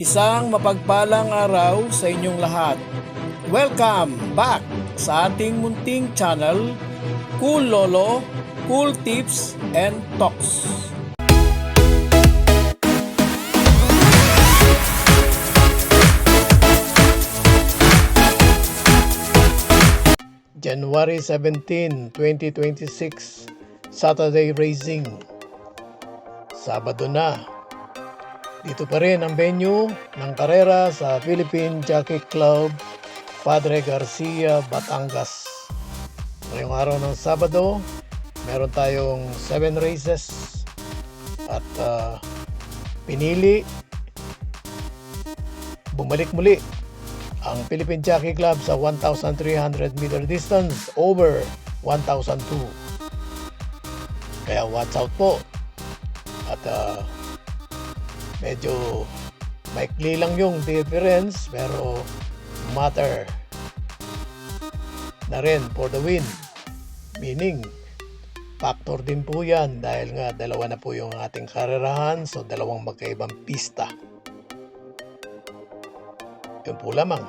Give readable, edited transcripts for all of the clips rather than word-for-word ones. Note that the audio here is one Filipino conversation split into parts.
Isang mapagpalang araw sa inyong lahat. Welcome back sa ating munting channel, Cool Lolo, Cool Tips and Talks. January 17, 2026, Saturday Racing. Sabado na. Dito pa rin ang venue ng karera sa Philippine Jockey Club, Padre Garcia, Batangas. Ngayong araw ng Sabado, meron tayong 7 races at pinili bumalik muli ang Philippine Jockey Club sa 1,300 meter distance over 1,002. Kaya watch out po. At medyo maikli lang yung difference pero matter na rin for the win. Meaning, factor din po yan dahil nga dalawa na po yung ating karerahan, so dalawang magkaibang pista. Yun po lamang.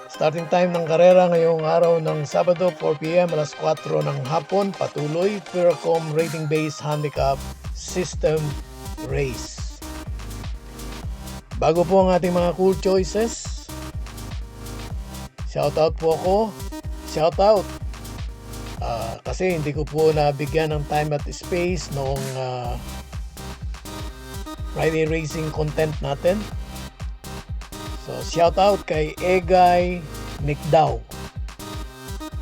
Starting time ng karera ngayong araw ng Sabado, 4 p.m. alas 4 ng hapon, patuloy Peracom Rating Based Handicap System Race. Bago po ang ating mga cool choices, shoutout po ako. Shoutout kasi hindi ko po nabigyan ng time at space noong Friday Racing content natin. So shoutout kay Egay Nikdaw.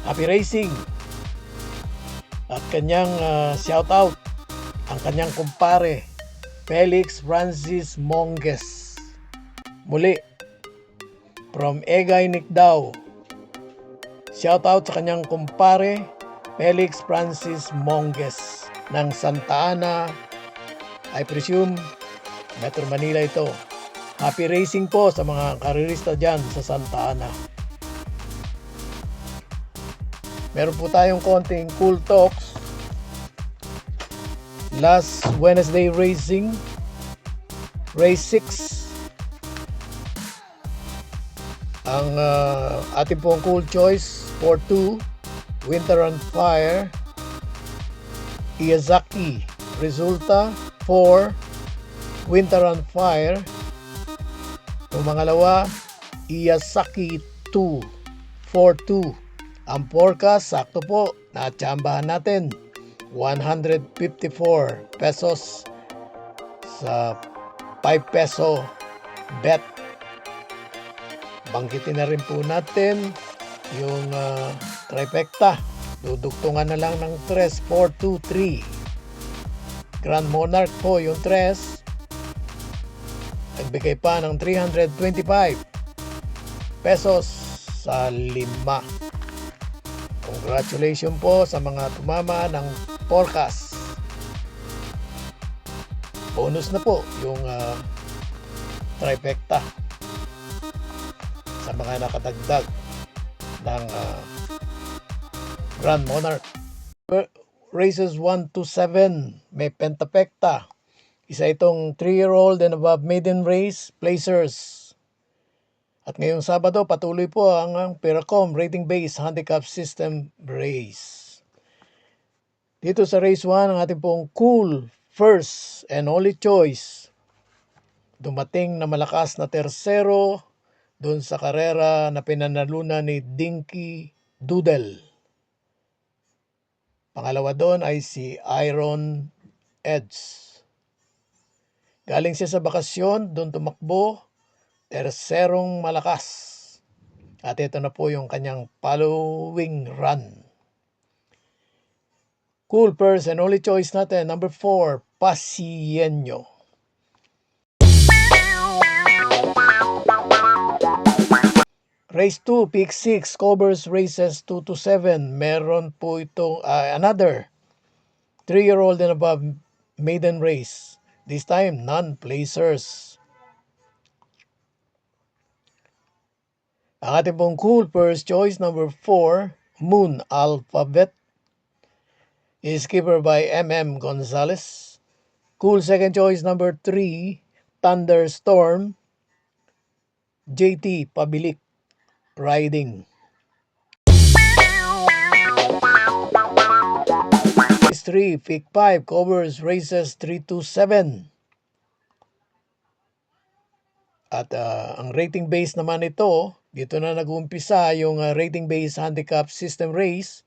Happy Racing. At kanyang shoutout ang kanyang kumpare Felix Francis Monges. Muli, from Egay Nikdaw, shoutout sa kanyang kumpare Felix Francis Monges ng Santa Ana, I presume Metro Manila ito. Happy Racing po sa mga karerista dyan sa Santa Ana. Meron po tayong konting cool talks. Last Wednesday Racing, Race 6. Ang ating pong cool choice, 4-2, Winter on Fire, Iyazaki. Resulta, 4, Winter on Fire. Yung mangalawa, Iyazaki 2, 4-2. Ang forecast, sakto po, natsambahan natin. 154 pesos sa 5 peso bet. Banggitin na rin po natin yung trifecta. Dudugtungan na lang ng 3, 4, 2, 3. Grand Monarch po yung 3. Nagbigay pa ng 325 pesos sa 5. Congratulations po sa mga tumama ng forecast. Bonus na po yung trifecta sa mga nakadagdag ng Grand Monarch. Races 1 to 7 may pentapecta. Isa itong 3-year-old and above maiden race placers. At ngayong Sabado, patuloy po ang Peracom Rating Based Handicap System Race. Dito sa Race 1, ang ating pong cool first and only choice. Dumating na malakas na tersero doon sa karera na pinanalunan ni Dinky Doodle. Pangalawa doon ay si Iron Eds. Galing siya sa bakasyon, doon tumakbo, terserong malakas. At ito na po yung kanyang following run. Cool first and only choice natin, number 4, Pasienyo. Race 2, Pick 6, covers races 2 to 7. Meron po itong another 3-year-old and above maiden race. This time, non-placers. Ang ating pong cool first choice, number 4, Moon Alphabet, is skipper by M.M. Gonzalez. Cool second choice, number 3, Thunderstorm, JT Pabilik riding. Race 3, Pick 5 covers races 3 to 7. At ang rating base naman ito, dito na nag-uumpisa yung rating base handicap system race.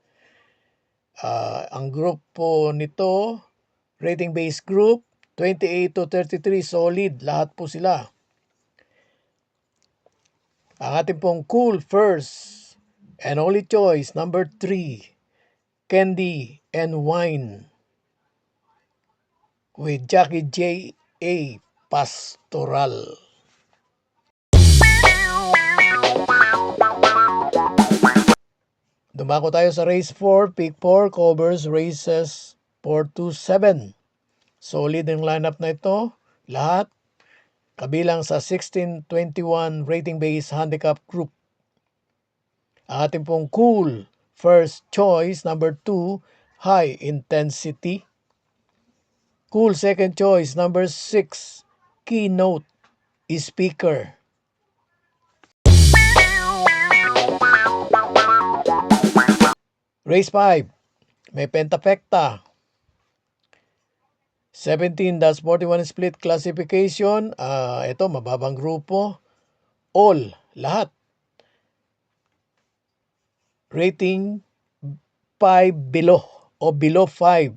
Ang grupo nito, rating base group, 28 to 33, solid. Lahat po sila. Ang ating pong cool first and only choice, number 3, Candy and Wine with Jackie J.A. Pastoral. Dumako tayo sa race 4, Pick 4 covers races 4 to 7. Solid ang lineup na ito. Lahat kabilang sa 16-21 rating base handicap group. Ang ating pong cool first choice, number 2, High Intensity. Cool second choice, number 6, Keynote Speaker. Race 5, may pentapekta. 17-41 split classification. Ito, mababang grupo. All, lahat. Rating 5 below o below 5.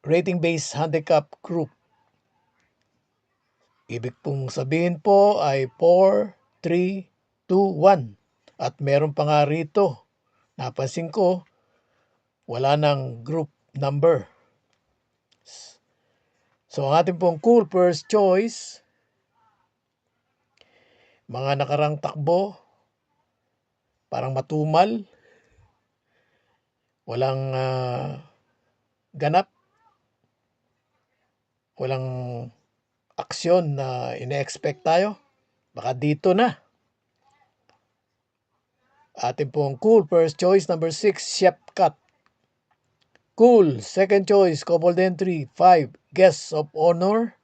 Rating base handicap group. Ibig pong sabihin po ay 4, 3, 2, 1. At meron pa nga rito. Napansin ko, wala nang group number. So ang ating pong cool first choice, mga nakarang takbo, parang matumal, walang ganap, walang aksyon na ine-expect tayo. Baka dito na. Ating pong cool first choice, number 6, Chef Cut. Cool second choice, coupled entry, 5, Guests of Honor.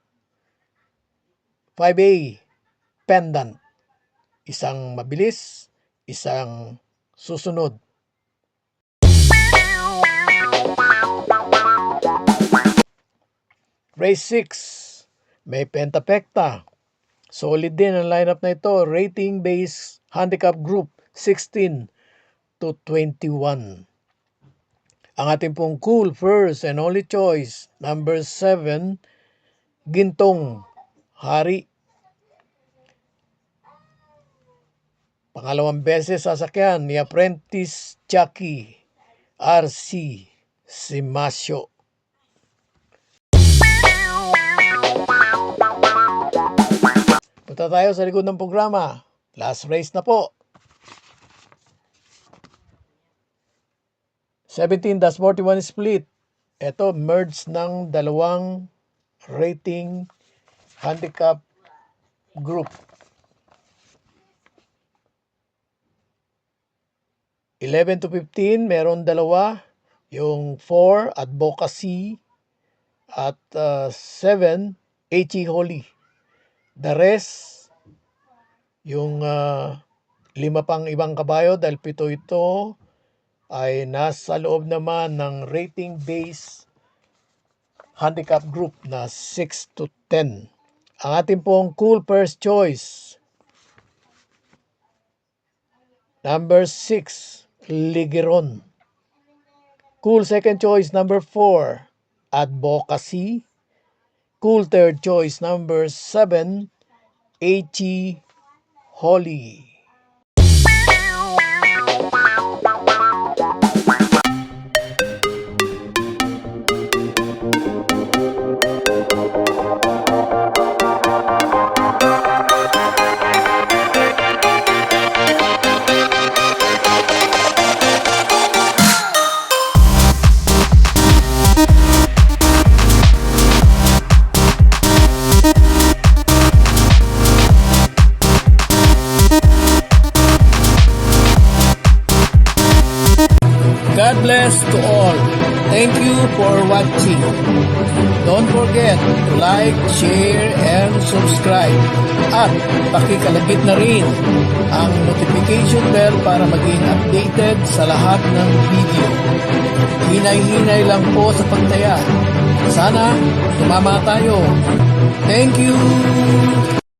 5A, Pendant. Isang mabilis, isang susunod. Race 6, may pentapekta. Solid din ang lineup na ito. Rating base handicap group, 16 to 21. Ang ating pong cool first and only choice, number 7, Gintong Hari. Pangalawang beses sasakyan ni Apprentice Jackie R.C. Simasio. Punta tayo sa likod ng programa. Last race na po. 17-41 split. Ito, merge ng dalawang rating handicap group. 11 to 15, meron dalawa. Yung 4, Advocacy. At 7, H.E. Holy. The rest, yung 5 pang ibang kabayo, dahil 7 ito, ay nasa loob naman ng rating base handicap group na 6 to 10. Ang ating pong cool first choice, number 6, Ligeron. Cool second choice, number 4, Advocacy. Cool third choice, number 7, H.E. Holy. God bless to all. Thank you for watching. Don't forget to like, share, and subscribe. At pakikalagit na rin ang notification bell para maging updated sa lahat ng video. Hinay-hinay lang po sa pagtaya. Sana tumama tayo. Thank you!